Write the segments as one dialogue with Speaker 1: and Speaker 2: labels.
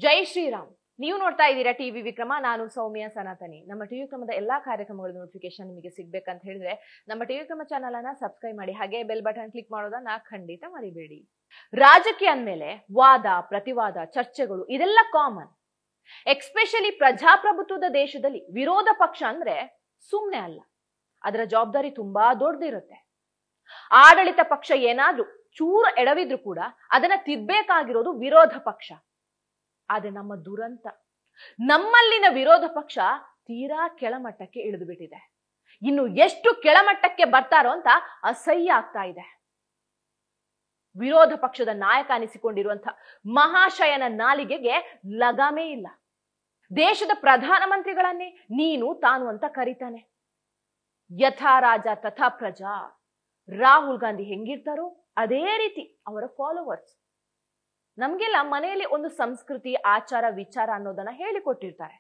Speaker 1: ಜೈ ಶ್ರೀರಾಮ್. ನೀವು ನೋಡ್ತಾ ಇದ್ದೀರಾ ಟಿವಿ ವಿಕ್ರಮ. ನಾನು ಸೌಮ್ಯ ಸನಾತನಿ. ನಮ್ಮ ಟಿವಿ ವಿಕ್ರಮದ ಎಲ್ಲಾ ಕಾರ್ಯಕ್ರಮಗಳ ನೋಟಿಫಿಕೇಶನ್ ನಿಮಗೆ ಸಿಗ್ಬೇಕಂತ ಹೇಳಿದ್ರೆ ನಮ್ಮ ಟಿವಿ ವಿಕ್ರಮ ಚಾನಲ್ ಅನ್ನ ಸಬ್ಸ್ಕ್ರೈಬ್ ಮಾಡಿ, ಹಾಗೆ ಬೆಲ್ ಬಟನ್ ಕ್ಲಿಕ್ ಮಾಡೋದನ್ನ ಖಂಡಿತ ಮರಿಬೇಡಿ. ರಾಜಕೀಯ ಅಂದ್ಮೇಲೆ ವಾದ ಪ್ರತಿವಾದ ಚರ್ಚೆಗಳು ಇದೆಲ್ಲ ಕಾಮನ್. ಎಕ್ಸ್ಪೆಷಲಿ ಪ್ರಜಾಪ್ರಭುತ್ವದ ದೇಶದಲ್ಲಿ ವಿರೋಧ ಪಕ್ಷ ಅಂದ್ರೆ ಸುಮ್ನೆ ಅಲ್ಲ, ಅದರ ಜವಾಬ್ದಾರಿ ತುಂಬಾ ದೊಡ್ಡದಿರುತ್ತೆ. ಆಡಳಿತ ಪಕ್ಷ ಏನಾದ್ರೂ ಚೂರು ಎಡವಿದ್ರು ಕೂಡ ಅದನ್ನ ತಿದ್ದಬೇಕಾಗಿರೋದು ವಿರೋಧ ಪಕ್ಷ. ಆದ್ರೆ ನಮ್ಮ ದುರಂತ, ನಮ್ಮಲ್ಲಿನ ವಿರೋಧ ಪಕ್ಷ ತೀರಾ ಕೆಳಮಟ್ಟಕ್ಕೆ ಇಳಿದು ಬಿಟ್ಟಿದೆ. ಇನ್ನು ಎಷ್ಟು ಕೆಳಮಟ್ಟಕ್ಕೆ ಬರ್ತಾರೋ ಅಂತ ಅಸಹ್ಯ ಆಗ್ತಾ ಇದೆ. ವಿರೋಧ ಪಕ್ಷದ ನಾಯಕ ಅನಿಸಿಕೊಂಡಿರುವಂತಹ ಮಹಾಶಯನ ನಾಲಿಗೆಗೆ ಲಗಾಮೇ ಇಲ್ಲ. ದೇಶದ ಪ್ರಧಾನಮಂತ್ರಿಗಳನ್ನೇ ನೀನು ತಾನು ಅಂತ ಕರೀತಾನೆ. ಯಥಾ ರಾಜ ತಥಾ ಪ್ರಜಾ. ರಾಹುಲ್ ಗಾಂಧಿ ಹೆಂಗಿರ್ತಾರೋ ಅದೇ ರೀತಿ ಅವರ ಫಾಲೋವರ್ಸ್. ನಮ್ಗೆಲ್ಲ ಮನೆಯಲ್ಲಿ ಒಂದು ಸಂಸ್ಕೃತಿ ಆಚಾರ ವಿಚಾರ ಅನ್ನೋದನ್ನ ಹೇಳಿಕೊಟ್ಟಿರ್ತಾರೆ.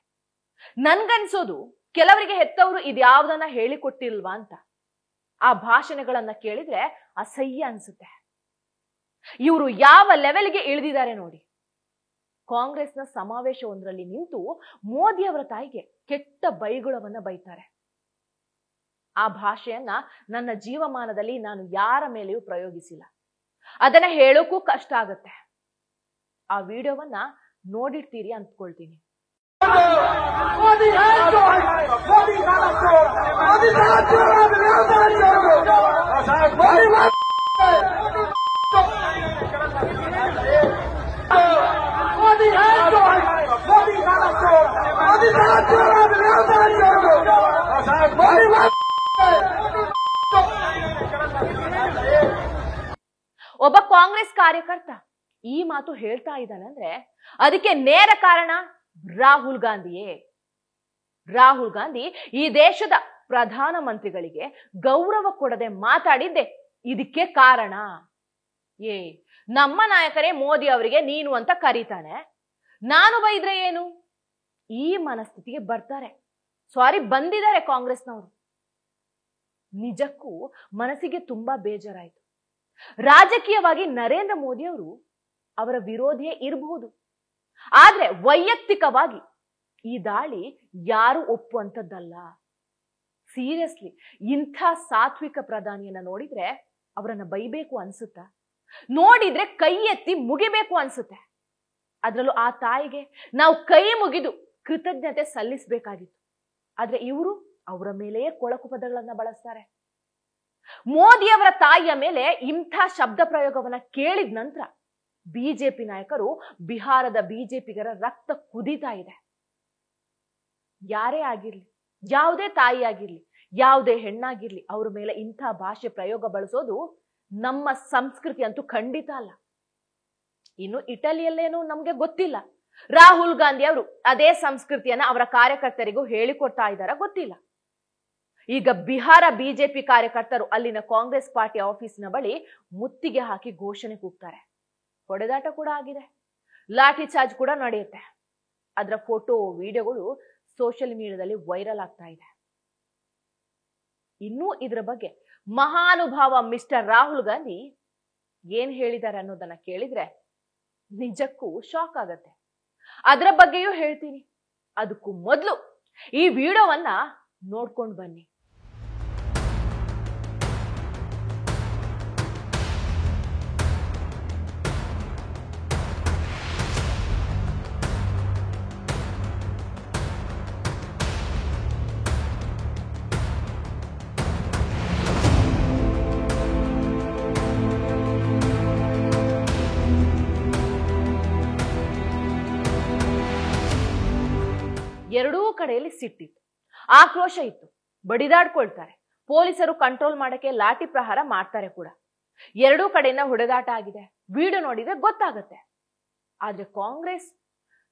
Speaker 1: ನನ್ಗನ್ಸೋದು ಕೆಲವರಿಗೆ ಹೆತ್ತವರು ಇದ್ಯಾವುದನ್ನ ಹೇಳಿಕೊಟ್ಟಿಲ್ವಾ ಅಂತ. ಆ ಭಾಷಣಗಳನ್ನ ಕೇಳಿದ್ರೆ ಅಸಹ್ಯ ಅನ್ಸುತ್ತೆ. ಇವರು ಯಾವ ಲೆವೆಲ್ಗೆ ಇಳಿದಿದ್ದಾರೆ ನೋಡಿ. ಕಾಂಗ್ರೆಸ್ನ ಸಮಾವೇಶವೊಂದರಲ್ಲಿ ನಿಂತು ಮೋದಿ ಅವರ ತಾಯಿಗೆ ಕೆಟ್ಟ ಬೈಗುಳವನ್ನ ಬೈತಾರೆ. ಆ ಭಾಷೆಯನ್ನ ನನ್ನ ಜೀವಮಾನದಲ್ಲಿ ನಾನು ಯಾರ ಮೇಲೆಯೂ ಪ್ರಯೋಗಿಸಿಲ್ಲ. ಅದನ್ನ ಹೇಳೋಕ್ಕೂ ಕಷ್ಟ ಆಗತ್ತೆ. ಆ ವಿಡಿಯೋವನ್ನ ನೋಡಿರ್ತೀರಿ ಅಂದ್ಕೊಳ್ತೀನಿ. ಒಬ್ಬ ಕಾಂಗ್ರೆಸ್ ಕಾರ್ಯಕರ್ತ ಈ ಮಾತು ಹೇಳ್ತಾ ಇದ್ದಾನೆ ಅಂದ್ರೆ ಅದಕ್ಕೆ ನೇರ ಕಾರಣ ರಾಹುಲ್ ಗಾಂಧಿಯೇ. ರಾಹುಲ್ ಗಾಂಧಿ ಈ ದೇಶದ ಪ್ರಧಾನ ಮಂತ್ರಿಗಳಿಗೆ ಗೌರವ ಕೊಡದೆ ಮಾತಾಡಿದ್ದೆ ಇದಕ್ಕೆ ಕಾರಣ. ನಮ್ಮ ನಾಯಕರೇ ಮೋದಿ ಅವರಿಗೆ ನೀನು ಅಂತ ಕರೀತಾನೆ, ನಾನು ಬೈದ್ರೆ ಏನು? ಈ ಮನಸ್ಥಿತಿಗೆ ಬರ್ತಾರೆ. ಬಂದಿದ್ದಾರೆ ಕಾಂಗ್ರೆಸ್ನವರು. ನಿಜಕ್ಕೂ ಮನಸ್ಸಿಗೆ ತುಂಬಾ ಬೇಜಾರಾಯ್ತು. ರಾಜಕೀಯವಾಗಿ ನರೇಂದ್ರ ಮೋದಿ ಅವರು ಅವರ ವಿರೋಧಿಯೇ ಇರಬಹುದು, ಆದ್ರೆ ವೈಯಕ್ತಿಕವಾಗಿ ಈ ದಾಳಿ ಯಾರು ಒಪ್ಪುವಂಥದ್ದಲ್ಲ. ಸೀರಿಯಸ್ಲಿ ಇಂಥ ಸಾತ್ವಿಕ ಪ್ರಧಾನಿಯನ್ನ ನೋಡಿದ್ರೆ ಅವರನ್ನ ಬೈಬೇಕು ಅನ್ಸುತ್ತಾ? ನೋಡಿದ್ರೆ ಕೈ ಎತ್ತಿ ಮುಗಿಬೇಕು ಅನ್ಸುತ್ತೆ. ಅದ್ರಲ್ಲೂ ಆ ತಾಯಿಗೆ ನಾವು ಕೈ ಮುಗಿದು ಕೃತಜ್ಞತೆ ಸಲ್ಲಿಸಬೇಕಾಗಿತ್ತು. ಆದ್ರೆ ಇವರು ಅವರ ಮೇಲೆಯೇ ಕೊಳಕು ಪದಗಳನ್ನ ಬಳಸ್ತಾರೆ. ಮೋದಿಯವರ ತಾಯಿಯ ಮೇಲೆ ಇಂಥ ಶಬ್ದ ಪ್ರಯೋಗವನ್ನ ಕೇಳಿದ ನಂತರ ಬಿಜೆಪಿ ನಾಯಕರು, ಬಿಹಾರದ ಬಿಜೆಪಿಗರ ರಕ್ತ ಕುದೀತಾ ಇದೆ. ಯಾರೇ ಆಗಿರ್ಲಿ, ಯಾವುದೇ ತಾಯಿ ಆಗಿರ್ಲಿ, ಯಾವುದೇ ಹೆಣ್ಣಾಗಿರ್ಲಿ, ಅವ್ರ ಮೇಲೆ ಇಂಥ ಭಾಷೆ ಪ್ರಯೋಗ ಬಳಸೋದು ನಮ್ಮ ಸಂಸ್ಕೃತಿ ಅಂತೂ ಖಂಡಿತ ಅಲ್ಲ. ಇನ್ನು ಇಟಲಿಯಲ್ಲೇನೋ ನಮ್ಗೆ ಗೊತ್ತಿಲ್ಲ. ರಾಹುಲ್ ಗಾಂಧಿ ಅವರು ಅದೇ ಸಂಸ್ಕೃತಿಯನ್ನ ಅವರ ಕಾರ್ಯಕರ್ತರಿಗೂ ಹೇಳಿಕೊಡ್ತಾ ಇದ್ದಾರ ಗೊತ್ತಿಲ್ಲ. ಈಗ ಬಿಹಾರ ಬಿಜೆಪಿ ಕಾರ್ಯಕರ್ತರು ಅಲ್ಲಿನ ಕಾಂಗ್ರೆಸ್ ಪಾರ್ಟಿ ಆಫೀಸಿನ ಬಳಿ ಮುತ್ತಿಗೆ ಹಾಕಿ ಘೋಷಣೆ ಕೂಗ್ತಾರೆ. ಹೊಡೆದಾಟ ಕೂಡ ಆಗಿದೆ, ಲಾಠಿ ಚಾರ್ಜ್ ಕೂಡ ನಡೆಯುತ್ತೆ. ಅದರ ಫೋಟೋ ವಿಡಿಯೋಗಳು ಸೋಷಿಯಲ್ ಮೀಡಿಯಾದಲ್ಲಿ ವೈರಲ್ ಆಗ್ತಾ ಇದೆ. ಇನ್ನೂ ಇದರ ಬಗ್ಗೆ ಮಹಾನುಭಾವ ಮಿಸ್ಟರ್ ರಾಹುಲ್ ಗಾಂಧಿ ಏನ್ ಹೇಳಿದ್ದಾರೆ ಅನ್ನೋದನ್ನ ಕೇಳಿದ್ರೆ ನಿಜಕ್ಕೂ ಶಾಕ್ ಆಗತ್ತೆ. ಅದರ ಬಗ್ಗೆಯೂ ಹೇಳ್ತೀನಿ. ಅದಕ್ಕೂ ಮೊದಲು ಈ ವಿಡಿಯೋವನ್ನ ನೋಡ್ಕೊಂಡು ಬನ್ನಿ. ಎರಡೂ ಕಡೆಯಲ್ಲಿ ಸಿಟ್ಟಿತ್ತು, ಆಕ್ರೋಶ ಇತ್ತು, ಬಡಿದಾಡ್ಕೊಳ್ತಾರೆ. ಪೊಲೀಸರು ಕಂಟ್ರೋಲ್ ಮಾಡಕ್ಕೆ ಲಾಠಿ ಪ್ರಹಾರ ಮಾಡ್ತಾರೆ ಕೂಡ. ಎರಡೂ ಕಡೆಯಿಂದ ಹೊಡೆದಾಟ ಆಗಿದೆ. ವಿಡಿಯೋ ನೋಡಿದ್ರೆ ಗೊತ್ತಾಗತ್ತೆ. ಆದ್ರೆ ಕಾಂಗ್ರೆಸ್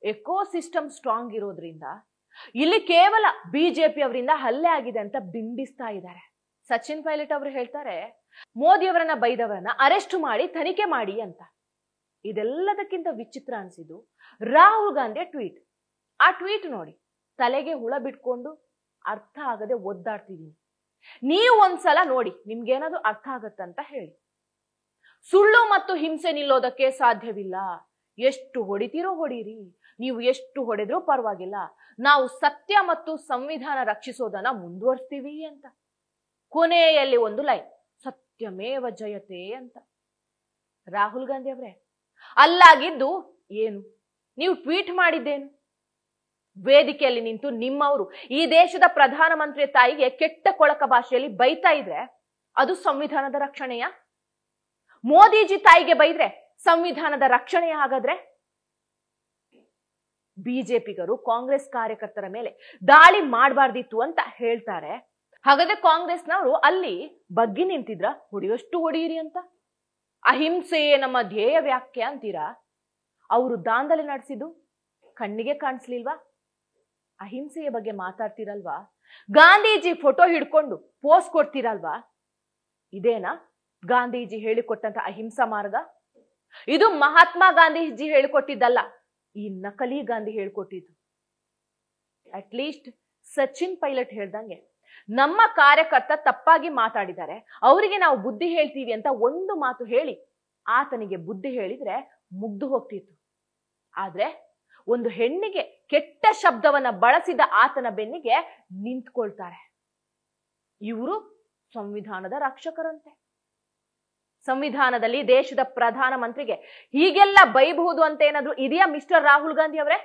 Speaker 1: ಎಕೋ ಸಿಸ್ಟಮ್ ಸ್ಟ್ರಾಂಗ್ ಇರೋದ್ರಿಂದ ಇಲ್ಲಿ ಕೇವಲ ಬಿಜೆಪಿ ಅವರಿಂದ ಹಲ್ಲೆ ಆಗಿದೆ ಅಂತ ಬಿಂಬಿಸ್ತಾ ಇದ್ದಾರೆ. ಸಚಿನ್ ಪೈಲಟ್ ಅವರು ಹೇಳ್ತಾರೆ, ಮೋದಿ ಅವರನ್ನ ಬೈದವರನ್ನ ಅರೆಸ್ಟ್ ಮಾಡಿ ತನಿಖೆ ಮಾಡಿ ಅಂತ. ಇದೆಲ್ಲದಕ್ಕಿಂತ ವಿಚಿತ್ರ ಅನ್ಸಿದ್ದು ರಾಹುಲ್ ಗಾಂಧಿಯ ಟ್ವೀಟ್. ಆ ಟ್ವೀಟ್ ನೋಡಿ, ತಲೆಗೆ ಹುಳ ಬಿಟ್ಕೊಂಡು ಅರ್ಥ ಆಗದೆ ಒದ್ದಾಡ್ತಿದ್ದೀನಿ. ನೀವು ಒಂದ್ಸಲ ನೋಡಿ, ನಿಮ್ಗೇನಾದ್ರೂ ಅರ್ಥ ಆಗತ್ತಂತ ಹೇಳಿ. ಸುಳ್ಳು ಮತ್ತು ಹಿಂಸೆ ನಿಲ್ಲೋದಕ್ಕೆ ಸಾಧ್ಯವಿಲ್ಲ. ಎಷ್ಟು ಹೊಡಿತೀರೋ ಹೊಡೀರಿ, ನೀವು ಎಷ್ಟು ಹೊಡೆದ್ರೂ ಪರವಾಗಿಲ್ಲ, ನಾವು ಸತ್ಯ ಮತ್ತು ಸಂವಿಧಾನ ರಕ್ಷಿಸೋದನ್ನ ಮುಂದುವರಿಸ್ತೀವಿ ಅಂತ. ಕೊನೆಯಲ್ಲಿ ಒಂದು ಲೈನ್, ಸತ್ಯಮೇವ ಜಯತೆ ಅಂತ. ರಾಹುಲ್ ಗಾಂಧಿ ಅವರೇ, ಅಲ್ಲಾಗಿದ್ದು ಏನು? ನೀವು ಟ್ವೀಟ್ ಮಾಡಿದ್ದೇನು? ವೇದಿಕೆಯಲ್ಲಿ ನಿಂತು ನಿಮ್ಮವರು ಈ ದೇಶದ ಪ್ರಧಾನಮಂತ್ರಿಯ ತಾಯಿಗೆ ಕೆಟ್ಟ ಕೊಳಕ ಭಾಷೆಯಲ್ಲಿ ಬೈತಾ ಇದ್ರೆ ಅದು ಸಂವಿಧಾನದ ರಕ್ಷಣೆಯ? ಮೋದಿಜಿ ತಾಯಿಗೆ ಬೈದ್ರೆ ಸಂವಿಧಾನದ ರಕ್ಷಣೆಯ? ಹಾಗಾದ್ರೆ ಬಿಜೆಪಿಗರು ಕಾಂಗ್ರೆಸ್ ಕಾರ್ಯಕರ್ತರ ಮೇಲೆ ದಾಳಿ ಮಾಡಬಾರ್ದಿತ್ತು ಅಂತ ಹೇಳ್ತಾರೆ. ಹಾಗಾದ್ರೆ ಕಾಂಗ್ರೆಸ್ನವರು ಅಲ್ಲಿ ಬಗ್ಗಿ ನಿಂತಿದ್ರ ಹೊಡೆಯಷ್ಟು ಹೊಡೆಯಿರಿ ಅಂತ? ಅಹಿಂಸೆಯೇ ನಮ್ಮ ಧ್ಯೇಯ ವ್ಯಾಖ್ಯೆ ಅಂತೀರಾ? ಅವರು ದಾಂಧಲೆ ನಡೆಸಿದ್ದು ಕಣ್ಣಿಗೆ ಕಾಣಿಸ್ಲಿಲ್ವಾ? ಅಹಿಂಸೆಯ ಬಗ್ಗೆ ಮಾತಾಡ್ತಿರಲ್ವಾ? ಗಾಂಧೀಜಿ ಫೋಟೋ ಹಿಡ್ಕೊಂಡು ಪೋಸ್ ಕೊಡ್ತಿರಲ್ವಾ? ಇದೇನಾ ಗಾಂಧೀಜಿ ಹೇಳಿಕೊಟ್ಟಂತ ಅಹಿಂಸಾ ಮಾರ್ಗ? ಇದು ಮಹಾತ್ಮ ಗಾಂಧೀಜಿ ಹೇಳಿಕೊಟ್ಟಿದ್ದಲ್ಲ, ಈ ನಕಲಿ ಗಾಂಧಿ ಹೇಳ್ಕೊಟ್ಟಿದ್ದು. ಅಟ್ಲೀಸ್ಟ್ ಸಚಿನ್ ಪೈಲಟ್ ಹೇಳ್ದಂಗೆ ನಮ್ಮ ಕಾರ್ಯಕರ್ತ ತಪ್ಪಾಗಿ ಮಾತಾಡಿದ್ದಾರೆ, ಅವರಿಗೆ ನಾವು ಬುದ್ಧಿ ಹೇಳ್ತೀವಿ ಅಂತ ಒಂದು ಮಾತು ಹೇಳಿ ಆತನಿಗೆ ಬುದ್ಧಿ ಹೇಳಿದ್ರೆ ಮುಗ್ದು ಹೋಗ್ತಿತ್ತು. ಆದ್ರೆ ಒಂದು ಹೆಣ್ಣಿಗೆ ಕೆಟ್ಟ ಶಬ್ದವನ್ನ ಬಳಸಿದ ಆತನ ಬೆನ್ನಿಗೆ ನಿಂತ್ಕೊಳ್ತಾರೆ. ಇವರು ಸಂವಿಧಾನದ ರಕ್ಷಕರಂತೆ. ಸಂವಿಧಾನದಲ್ಲಿ ದೇಶದ ಪ್ರಧಾನಮಂತ್ರಿಗೆ ಹೀಗೆಲ್ಲ ಬೈಬಹುದು ಅಂತ ಏನಾದ್ರೂ ಇದೆಯಾ ಮಿಸ್ಟರ್ ರಾಹುಲ್ ಗಾಂಧಿ ಅವರೇ?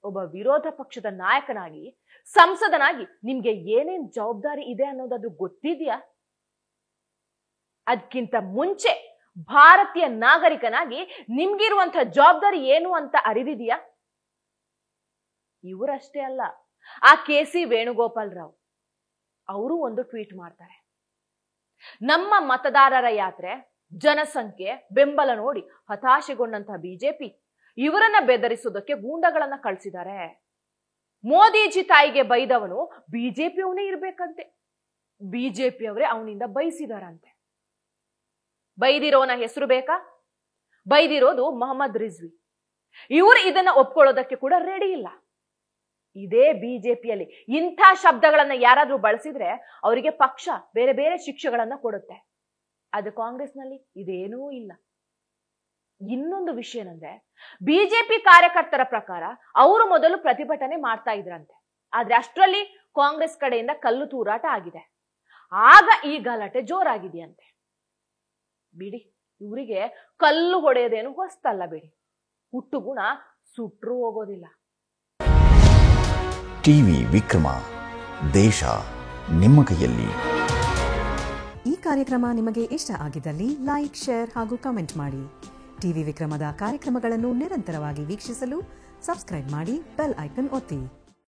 Speaker 1: ಒಬ್ಬ ವಿರೋಧ ಪಕ್ಷದ ನಾಯಕನಾಗಿ, ಸಂಸದನಾಗಿ ನಿಮ್ಗೆ ಏನೇನ್ ಜವಾಬ್ದಾರಿ ಇದೆ ಅನ್ನೋದಾದ್ರೂ ಗೊತ್ತಿದ್ಯಾ? ಅದಕ್ಕಿಂತ ಮುಂಚೆ ಭಾರತೀಯ ನಾಗರಿಕನಾಗಿ ನಿಮ್ಗಿರುವಂತಹ ಜವಾಬ್ದಾರಿ ಏನು ಅಂತ ಅರಿವಿದೆಯಾ? ಇವರಷ್ಟೇ ಅಲ್ಲ, ಆ ಕೆ.ಸಿ. ವೇಣುಗೋಪಾಲ್ ರಾವ್ ಅವರು ಒಂದು ಟ್ವೀಟ್ ಮಾಡ್ತಾರೆ. ನಮ್ಮ ಮತದಾರರ ಯಾತ್ರೆ, ಜನಸಂಖ್ಯೆ ಬೆಂಬಲ ನೋಡಿ ಹತಾಶೆಗೊಂಡಂತಹ ಬಿಜೆಪಿ ಇವರನ್ನ ಬೆದರಿಸೋದಕ್ಕೆ ಗೂಂಡಗಳನ್ನ ಕಳಿಸಿದ್ದಾರೆ. ಮೋದಿಜಿ ತಾಯಿಗೆ ಬೈದವನು ಬಿಜೆಪಿಯವನೇ ಇರ್ಬೇಕಂತೆ, ಬಿಜೆಪಿಯವರೇ ಅವನಿಂದ ಬೈಸಿದಾರಂತೆ. ಬೈದಿರೋನ ಹೆಸರು ಬೇಕಾ? ಬೈದಿರೋದು ಮೊಹಮ್ಮದ್ ರಿಜ್ವಿ. ಇವರು ಇದನ್ನ ಒಪ್ಕೊಳ್ಳೋದಕ್ಕೆ ಕೂಡ ರೆಡಿ ಇಲ್ಲ. ಇದೇ ಬಿಜೆಪಿಯಲ್ಲಿ ಇಂಥ ಶಬ್ದಗಳನ್ನ ಯಾರಾದ್ರೂ ಬಳಸಿದ್ರೆ ಅವರಿಗೆ ಪಕ್ಷ ಬೇರೆ ಬೇರೆ ಶಿಕ್ಷೆಗಳನ್ನ ಕೊಡುತ್ತೆ. ಅದು ಕಾಂಗ್ರೆಸ್ನಲ್ಲಿ ಇದೇನೂ ಇಲ್ಲ. ಇನ್ನೊಂದು ವಿಷಯ ಏನಂದ್ರೆ, ಬಿಜೆಪಿ ಕಾರ್ಯಕರ್ತರ ಪ್ರಕಾರ ಅವರು ಮೊದಲು ಪ್ರತಿಭಟನೆ ಮಾಡ್ತಾ ಇದ್ರಂತೆ, ಆದ್ರೆ ಅಷ್ಟರಲ್ಲಿ ಕಾಂಗ್ರೆಸ್ ಕಡೆಯಿಂದ ಕಲ್ಲು ತೂರಾಟ ಆಗಿದೆ. ಆಗ ಈ ಗಲಾಟೆ ಜೋರಾಗಿದೆಯಂತೆ. ಬಿಡಿ, ಇವರಿಗೆ ಕಲ್ಲು ಹೊಡೆಯೋದೇನು ಹೊಸ್ತಲ್ಲ ಬಿಡಿ, ಹುಟ್ಟು ಗುಣ ಸುಟ್ರೂ ಹೋಗೋದಿಲ್ಲ.
Speaker 2: ಟಿವಿ ವಿಕ್ರಮ, ದೇಶ ನಿಮ್ಮ ಕೈಯಲ್ಲಿ.
Speaker 3: ಈ ಕಾರ್ಯಕ್ರಮ ನಿಮಗೆ ಇಷ್ಟ ಆಗಿದ್ದಲ್ಲಿ ಲೈಕ್, ಶೇರ್ ಹಾಗೂ ಕಮೆಂಟ್ ಮಾಡಿ. ಟಿವಿ ವಿಕ್ರಮದ ಕಾರ್ಯಕ್ರಮಗಳನ್ನು ನಿರಂತರವಾಗಿ ವೀಕ್ಷಿಸಲು ಸಬ್ಸ್ಕ್ರೈಬ್ ಮಾಡಿ, ಬೆಲ್ ಐಕನ್ ಒತ್ತಿ.